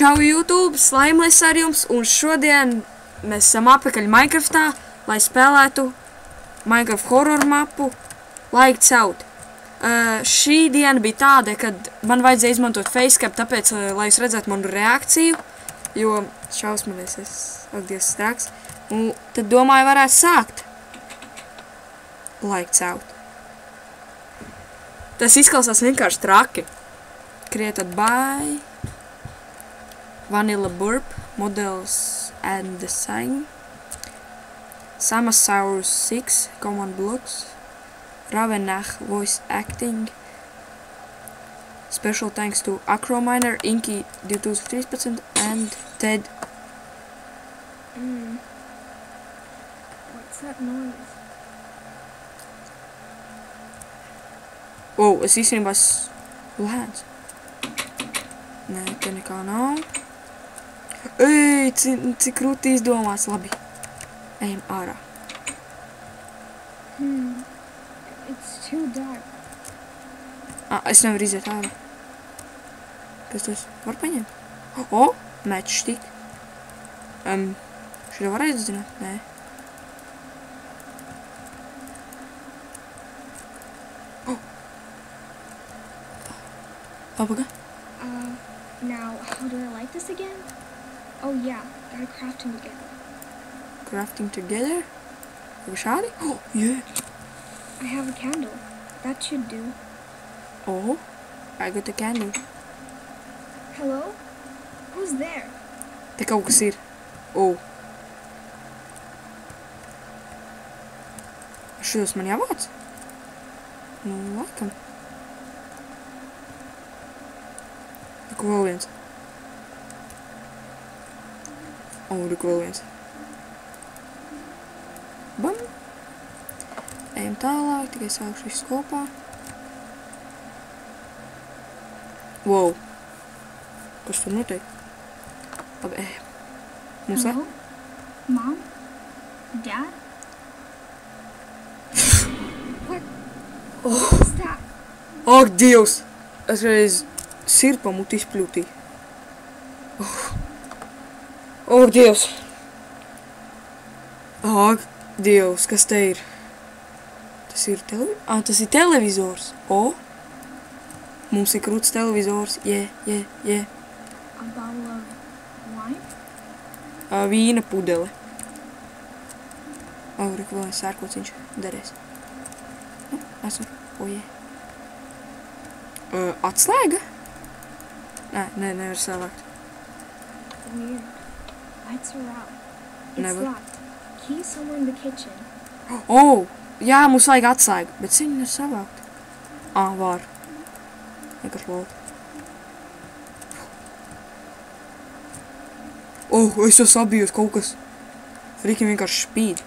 Čau YouTube, Slaimlis ar jums, un šodien mēs esam apakaļ Minecraftā, lai spēlētu Minecraft horror mapu Lights Out. Šī diena bija tāda, kad man vajadzēja izmantot facecam, tāpēc, lai jūs redzētu manu reakciju, jo šausmanies, ak, Dievs, strāks. Un tad domāju, varētu sākt Lights Out. Tas izklausās vienkārši traki. Created by Vanilla Burp, Models and Design, Samasaurus 6, Command Blocks, Ravenach Voice Acting, Special thanks to Acrominer, Inky 2013, and Ted. What's that noise? Oh, es īstenībā lēns. Nē, te nekā nav. Ej, cik krūti izdomās, labi. Ejam ārā. It's too dark. Es nevaru iziet ārā. Kas tas? Var paņemt? O, mečs tik. Šito var aizdzināt? Nē. Papaga? Now, how do I light this again? Oh yeah, gotta craft them together. Crafting together? Šādi? Oh, yeah. I have a candle. That should do. Oh, I got a candle. Hello? Who's there? Te kaut kas ir. Oh. Šitos man jāvāc? Nu, laikam. Reku vēl viens. O, reku vēl viens. Bam! Ejam tālāk, tikai sākšu visu kopā. Wow! Kas tur notiek? Labi, ejam. Mums Hello? Mom? Dad? What was that? Ak, Dievs! Es reiz sirpa muti izpļūtīju. Ak, Dievs! Ak, Dievs, kas te ir? Tas ir televizors. O! Mums ir krūts televizors. Yeah. A bottle of wine? Vīna pudele. O, reku vēl sērkociņš derēs. Nu, esmu. O, yeah. Atslēga? Nē, nevar savākt. Weird. Lights are out. It's Never. locked. Key somewhere in the kitchen. O, jā, mums vajag atslēgu, bet viņu nevar savākt. Var. Vienkārši lol. Es jau sabijos kaut kas. Rikim vienkārši spīd.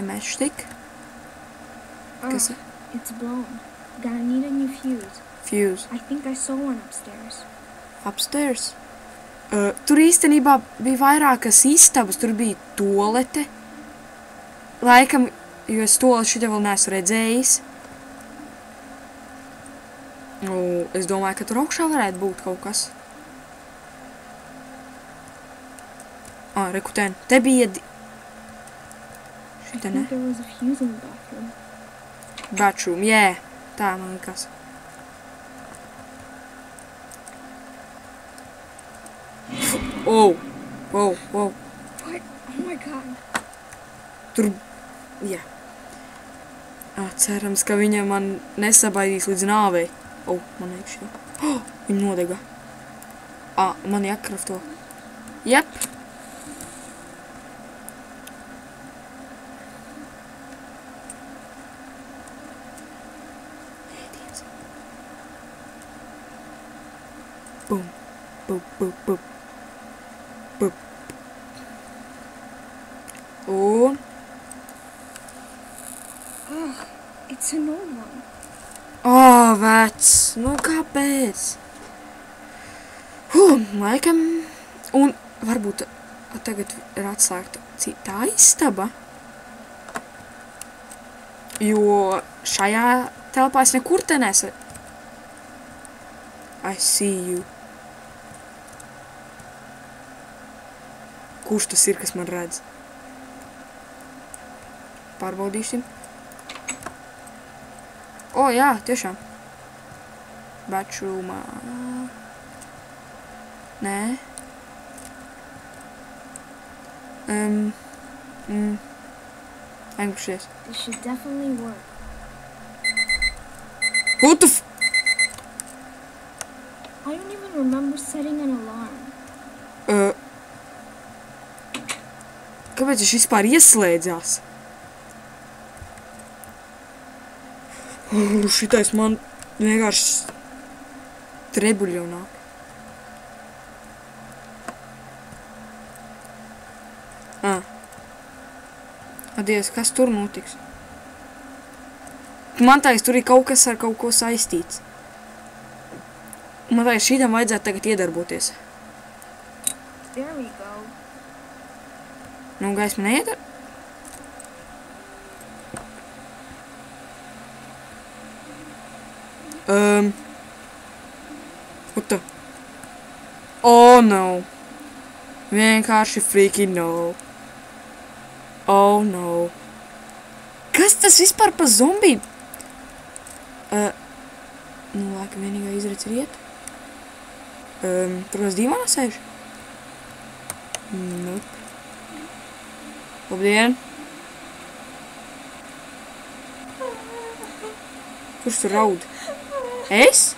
Matchstick. Kas ir? It's blown. Gonna need a new fuse. Fuse. I think I saw one upstairs. Upstairs. Tur īstenībā bija vairākas istabas, tur bija tualete. Laikam, jo es tualeti šitā vēl neesmu redzējis. Es domāju, ka tur augšā varētu būt kaut kas. Reku ten. Te bija... I think there was a fuse in the bathroom. Bathroom, yeah. Tā, man liekas. Wow. What? Oh my god. Tur, jā. Cerams, ka viņa man nesabaidīs līdz nāvei. Man iekšā. Viņa nodega. Man jākrafto. Jep. Boom. Boop. Un... It's an old one. Vec. Nu, kāpēc? Laikam... Un varbūt tagad ir atslēgta citā istaba. Jo šajā telpā es nekur te nesu. I see you. Kurš tas ir, kas man redz? Pārbaudīsim. O, jā, tiešām. Bačrūmā. Nē. Aizgrušies. This should definitely work. What the f... I don't even remember setting an alarm. Kāpēc viņš vispār ieslēdzās? Šitais man vienkārši trebuļi jau nāk. Dievs, kas tur notiks? Man teiks, tur ir kaut kas ar kaut ko saistīts. Man teiks, šītam vajadzētu tagad iedarboties. There we go. Nu, gaisma neiedar? What the? Oh, no. Vienkārši freaking no. Oh, no. Kas tas vispār pa zombiju? Nu, laika vienīgā izredz ir iet. Tur uz dīvānā sēž? Nope. Labdien. Kurš tur raud? Es?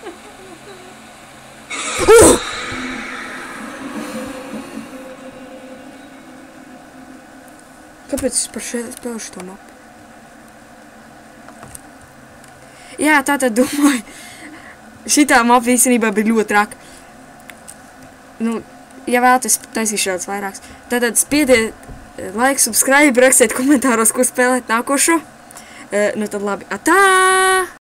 Kāpēc es par šeit spēlēšu to mapu? Jā, tātad domāju, šitā mapa īstenībā bija ļoti traka. Nu, ja vēlaties taisīt šāds vairāks, tātad spiediet like, subscribe, rakstiet komentāros, ko spēlēt nākošo. Nu tad labi, atā!